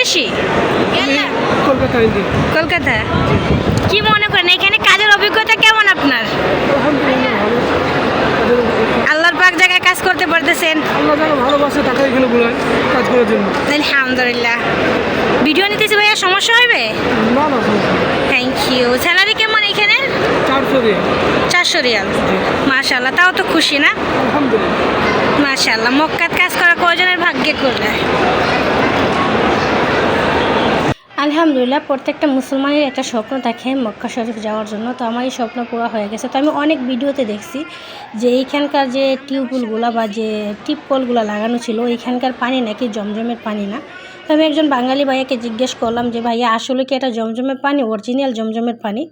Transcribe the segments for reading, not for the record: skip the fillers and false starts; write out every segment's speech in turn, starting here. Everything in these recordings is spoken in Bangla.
বাংলাদেশি? কলকাতা। কলকাতা। কি মনে করেন এখানে কাজের অভিজ্ঞতা কেমন আপনার? আলহামদুলিল্লাহ ভালো। আল্লাহর পাক জায়গায় কাজ করতে পারতেছেন? আল্লাহ যারা ভালোবাসে তাকে এখানে বলায় কাজ করার জন্য। আলহামদুলিল্লাহ। ভিডিও নিতেছি ভাইয়া, সমস্যা হবে? না না, থ্যাংক ইউ। স্যালারি কেমন এখানে? 400 দিয়ে। 400 রিয়াল। মাশাআল্লাহ, তাও তো খুশি না? আলহামদুলিল্লাহ। মাশাআল্লাহ, মক্কাত কাজ করা কয়জনের ভাগ্যে করলে? আলহামদুলিল্লাহ, প্রত্যেকটা মুসলমানের একটা স্বপ্ন থাকে মক্কা শরীফ যাওয়ার জন্য। তো আমার এই স্বপ্ন পুরো হয়ে গেছে। তো আমি অনেক ভিডিওতে দেখছি যে এইখানকার যে টিউবওয়েলগুলো বা যে টিপকলগুলো লাগানো ছিল এইখানকার পানি নাকি জমজমের পানি না। তো আমি একজন বাঙালি ভাইয়াকে জিজ্ঞেস করলাম যে ভাইয়া আসলে কি এটা জমজমের পানি, অরিজিনাল জমজমের পানি?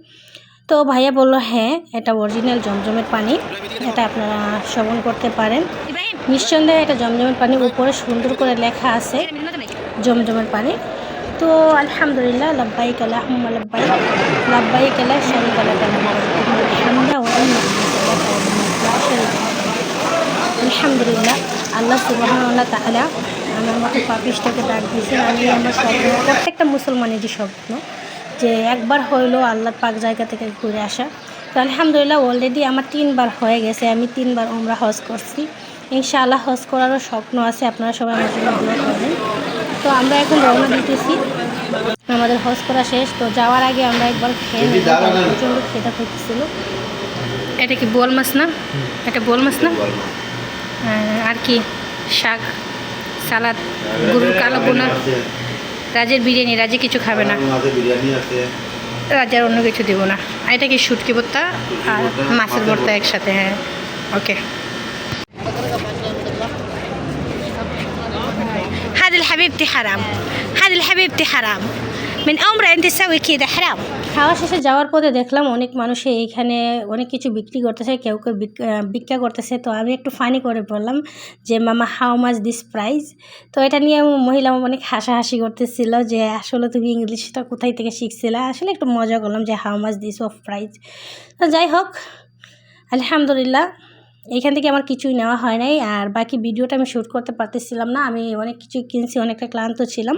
তো ভাইয়া বলল হ্যাঁ, এটা অরিজিনাল জমজমের পানি, এটা আপনারা শ্রবণ করতে পারেন। নিঃসন্দেহে এটা জমজমের পানি, উপরে সুন্দর করে লেখা আছে জমজমের পানি। তো আলহামদুলিল্লাহ, লাব্বাইক আল্লাহুম্মা লাব্বাইক, লাব্বাইক লা শারীকা লাক লাব্বাইক হামদা ওয়া নি'মাতা লাক ওয়া লা শারীকা লাক। আলহামদুলিল্লাহ, আল্লাহ সুবহানাহু ওয়া তাআলা আমার মতো পাপিষ্ঠকে ডাক দিয়েছেন। আমি আমার স্বপ্ন, প্রত্যেকটা মুসলমানেরই স্বপ্ন যে একবার হইলো আল্লাহর পাক জায়গা থেকে ঘুরে আসা। তো আলহামদুলিল্লাহ অলরেডি আমার 3 বার হয়ে গেছে। আমি 3 বার উমরা হজ করছি। ইনশাআল্লাহ হজ করারও স্বপ্ন আছে। আপনারা সবাই আমার জন্য দোয়া করবেন। তো আমরা এখন রওনা দিতেছি, আমাদের হজ করা শেষ। তো যাওয়ার আগে আমরা একবার খেয়ে নিই, প্রচণ্ড খেতে হচ্ছিল। এটা কি বোয়াল মাছ না? এটা বোয়াল মাছ না? আর কি শাক, সালাদ, গরুর কালো বোনা, রাজের বিরিয়ানি। রাজে কিছু খাবে না, রাজের অন্য কিছু দেব না। এটা কি শুটকি ভর্তা আর মাছের ভর্তা একসাথে? হ্যাঁ, ওকে। هذا الحبيبتي حرام، هذا الحبيبتي حرام من عمره انت تسوي كذا حرام। খাওয়া শেষে যাওয়ার পথে দেখলাম অনেক মানুষে এইখানে অনেক কিছু বিক্রি করতেছে, কেউ কেউ ভিক্ষা করতেছে। তো আমি একটু ফানি করে বললাম যে মামা হাউ মাচ দিস প্রাইস। তো এটা নিয়ে মহিলা অনেক হাসাহাসি করতেছিল যে আসলে তুমি ইংলিশটা কোথায় থেকে শিখছিলা। আসলে একটু মজা করলাম যে how much this of price. তো যাই হোক, আলহামদুলিল্লাহ, এইখান থেকে আমার কিছুই নেওয়া হয় নাই। আর বাকি ভিডিওটা আমি শ্যুট করতে পারতেছিলাম না। আমি অনেক কিছুই কিনছি, অনেকটা ক্লান্ত ছিলাম,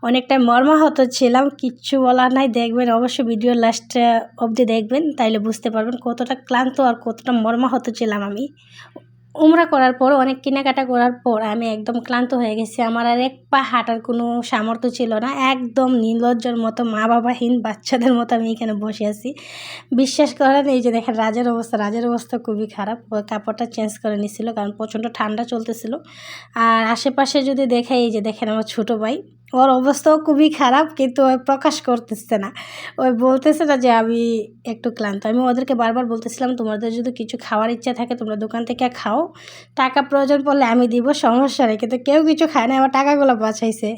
অনেকটা মর্মাহত ছিলাম। কিচ্ছু বলার নাই, দেখবেন অবশ্যই ভিডিও লাস্ট অবধি দেখবেন, তাইলে বুঝতে পারবেন কতটা ক্লান্ত আর কতটা মর্মাহত ছিলাম আমি। উমরা করার পর, অনেক কেনাকাটা করার পর আমি একদম ক্লান্ত হয়ে গেছি। আমার আর এক পা হাঁটার কোনো সামর্থ্য ছিল না। একদম নির্লজ্জর মতো, মা বাবাহীন বাচ্চাদের মতো আমি এখানে বসে আছি। বিশ্বাস করেন, এই যে দেখেন রাজের অবস্থা খুবই খারাপ। ওর কাপড়টা চেঞ্জ করে নিছিল কারণ প্রচণ্ড ঠান্ডা চলতেছিল। আর আশেপাশে যদি দেখে, এই যে দেখেন আমার ছোটো ভাই, ওর অবস্থাও খুবই খারাপ, কিন্তু ওই প্রকাশ করতেছে না। ওই বলতেছে না যে আমি একটু ক্লান্ত। আমি ওদেরকে বারবার বলতেছিলাম তোমাদের যদি কিছু খাওয়ার ইচ্ছা থাকে তোমরা দোকান থেকে খাও, টাকা প্রয়োজন পড়লে আমি দিব, সমস্যা নেই। কিন্তু কেউ কিছু খায় না, আমার টাকাগুলো বাঁচাইছে।